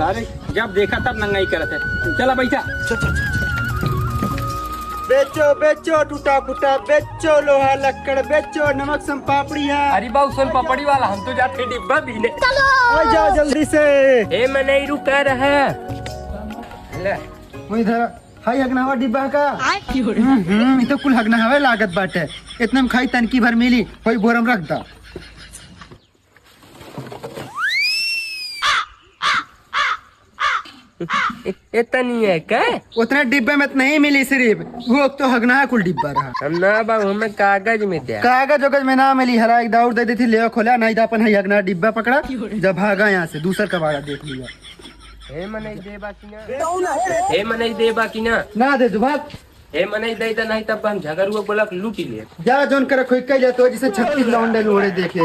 अरे जब देखा तब नंगाई करत है। चला बैठा। बेचो बेचो टूटा फूटा बेचो, लोहा लक्कड़ बेचो, नमक सम पापड़ी है। अरे बाबू सोन पापड़ी वाला, हम तो जाते डिब्बा पीने। आ जाओ जल्दी से। ए मैं नहीं रुका रहा। ले वो इधर हाई हगनावा डिब्बा का। ये तो कुल हगनावा लागत बाटे। इतने में खाई तनकी भर मिली, कोई बोरम रख दा। इतना नहीं है क्या? उतने डिब्बे में तो नहीं मिली, सिर्फ वो तो हगना कुल डिब्बा रहा। हम ना बाबू हमें कागज में दिया। कागज वगज में ना मिली, हरा एक दौड़ दे दी थी, ले खोला नहीं था अपन हगना डिब्बा पकड़ा, जब भागा यहाँ से दूसर कबाड़ा देख लिया। हे मने दे बाकी ना, हे मने दे बाकी ना दे दो भाग। हे मने दे तो नहीं तब हम झगड़ुआ बोला लूट लिए। जा जोन कर खोई कह जातो जिसे 36 लौंडे लोड़े देखे।